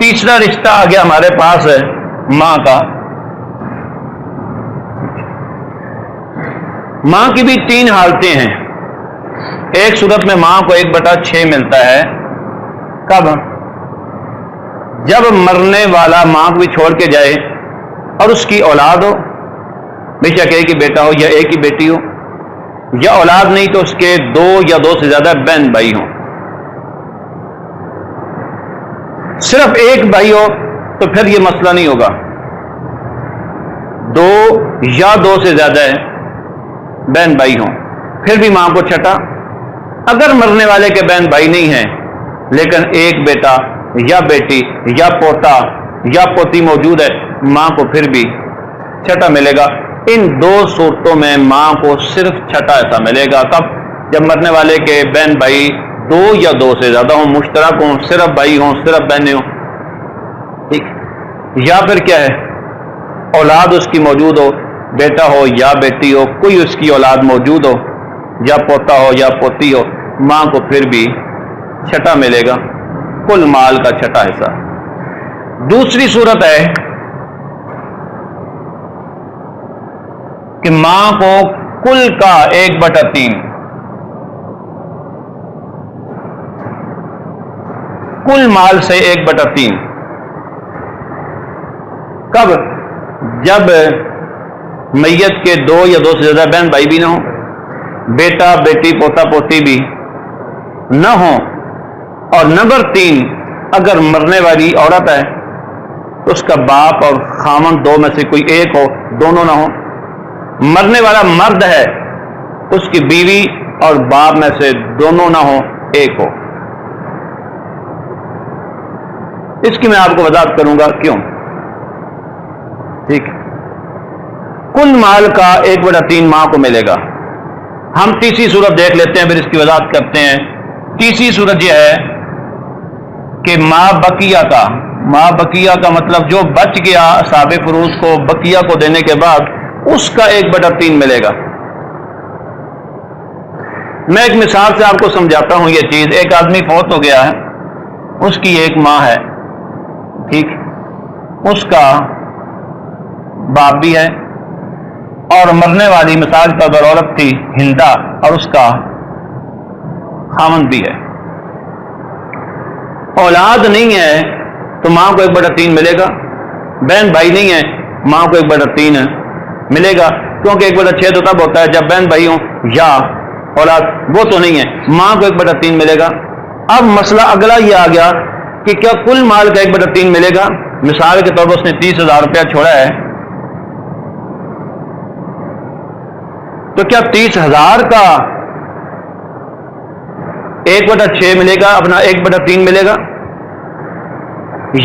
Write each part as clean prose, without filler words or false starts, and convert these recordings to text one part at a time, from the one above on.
تیسرا رشتہ آ گیا ہمارے پاس ہے ماں کا. ماں کی بھی 3 حالتیں ہیں. ایک صورت میں ماں کو 1/6 ملتا ہے. کب؟ جب مرنے والا ماں کو بھی چھوڑ کے جائے اور اس کی اولاد ہو، بے شک ایک ہی بیٹا ہو یا ایک ہی بیٹی ہو، یا اولاد نہیں تو اس کے 2 یا 2 سے زیادہ بہن بھائی ہوں. صرف ایک بھائی ہو تو پھر یہ مسئلہ نہیں ہوگا. 2 یا 2 سے زیادہ بہن بھائی ہوں پھر بھی ماں کو چھٹا. اگر مرنے والے کے بہن بھائی نہیں ہیں لیکن ایک بیٹا یا بیٹی یا پوتا یا پوتی موجود ہے، ماں کو پھر بھی چھٹا ملے گا. ان 2 صورتوں میں ماں کو صرف چھٹا ایسا ملے گا. کب؟ جب مرنے والے کے بہن بھائی 2 یا 2 سے زیادہ ہوں، مشترک ہوں، صرف بھائی ہوں، صرف بہنیں ہوں. ٹھیک. یا پھر کیا ہے، اولاد اس کی موجود ہو، بیٹا ہو یا بیٹی ہو، کوئی اس کی اولاد موجود ہو، یا پوتا ہو یا پوتی ہو، ماں کو پھر بھی چھٹا ملے گا، کل مال کا چھٹا حصہ. دوسری صورت ہے کہ ماں کو کل کا 1/3، کل مال سے 1/3. کب؟ جب میت کے 2 یا 2 سے زیادہ بہن بھائی بھی نہ ہوں، بیٹا بیٹی پوتا پوتی بھی نہ ہوں، اور نمبر 3 اگر مرنے والی عورت ہے تو اس کا باپ اور خامن 2 میں سے کوئی ایک ہو، دونوں نہ ہوں. مرنے والا مرد ہے، اس کی بیوی اور باپ میں سے دونوں نہ ہوں، ایک ہو. اس کی میں آپ کو وضاحت کروں گا کیوں. ٹھیک. کل مال کا 1/3 ماں کو ملے گا. ہم تیسری صورت دیکھ لیتے ہیں، پھر اس کی وضاحت کرتے ہیں. تیسری صورت یہ ہے کہ ماں بقیہ کا مطلب جو بچ گیا اصحاب فروض کو بقیہ کو دینے کے بعد اس کا 1/3 ملے گا. میں ایک مثال سے آپ کو سمجھاتا ہوں یہ چیز. ایک آدمی فوت ہو گیا ہے، اس کی ایک ماں ہے، ٹھیک، اس کا باپ بھی ہے، اور مرنے والی مثال پر عورت تھی ہندا، اور اس کا خامن بھی ہے. اولاد نہیں ہے تو ماں کو 1/3 ملے گا. بہن بھائی نہیں ہے، ماں کو 1/3 ملے گا، کیونکہ 1/6 تو تب ہوتا ہے جب بہن بھائی ہوں یا اولاد، وہ تو نہیں ہے. ماں کو 1/3 ملے گا. اب مسئلہ اگلا یہ آ گیا کہ کیا کل مال کا 1/3 ملے گا؟ مثال کے طور پر اس نے 30,000 روپیہ چھوڑا ہے، تو کیا 30,000 کا 1/6 ملے گا، اپنا 1/3 ملے گا،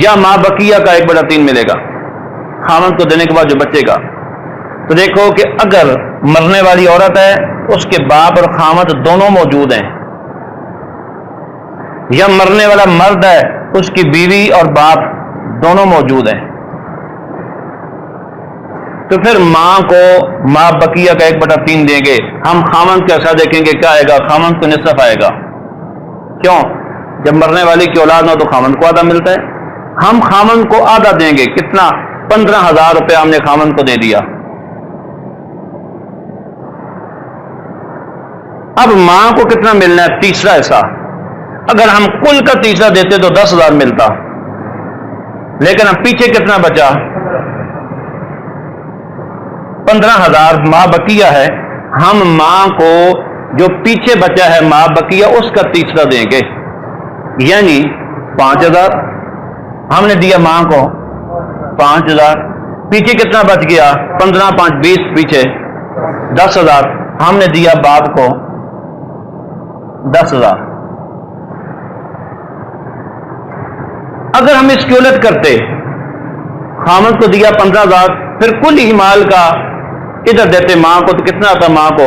یا ماں بقیہ کا 1/3 ملے گا خامن کو دینے کے بعد جو بچے گا؟ تو دیکھو کہ اگر مرنے والی عورت ہے، اس کے باپ اور خامن دونوں موجود ہیں، یا مرنے والا مرد ہے، اس کی بیوی اور باپ دونوں موجود ہیں، تو پھر ماں کو ماں بقیہ کا 1/3 دیں گے. ہم خامن کا ایسا دیکھیں گے کیا آئے گا، خامن کو نصف آئے گا. کیوں؟ جب مرنے والی کی اولاد نہ ہو تو خامن کو آدھا ملتا ہے. ہم خامن کو آدھا دیں گے. کتنا؟ 15,000 روپے ہم نے خامن کو دے دیا. اب ماں کو کتنا ملنا ہے؟ تیسرا حصہ. اگر ہم کل کا تیسرا دیتے تو 10,000 ملتا، لیکن اب پیچھے کتنا بچا؟ 15,000 ماں بقیہ ہے. ہم ماں کو جو پیچھے بچا ہے ماں بقیہ، اس کا تیسرا دیں گے، یعنی 5,000 ہم نے دیا ماں کو. 5,000 پیچھے کتنا بچ گیا؟ 15 5 20 پیچھے 10,000 ہم نے دیا باپ کو. 10,000. اگر ہم اس کی الٹ کرتے، خامن کو دیا 15,000، پھر کل ہی مال کا ادھر دیتے ماں کو، تو کتنا آتا ماں کو؟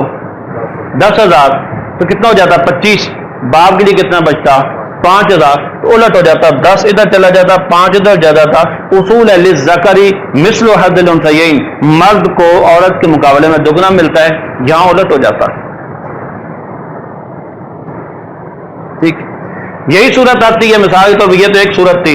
10,000. تو کتنا ہو جاتا؟ 25. باپ کے لیے کتنا بچتا؟ 5,000. تو الٹ ہو جاتا، 10 ادھر چلا جاتا، 5 ادھر جا جاتا. اصول ہے للذکر مثل حظ الانثیین، مرد کو عورت کے مقابلے میں دگنا ملتا ہے، یہاں الٹ ہو جاتا. ٹھیک. یہی صورت آتی ہے. مثال تو یہ تو ایک صورت تھی.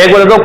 1/2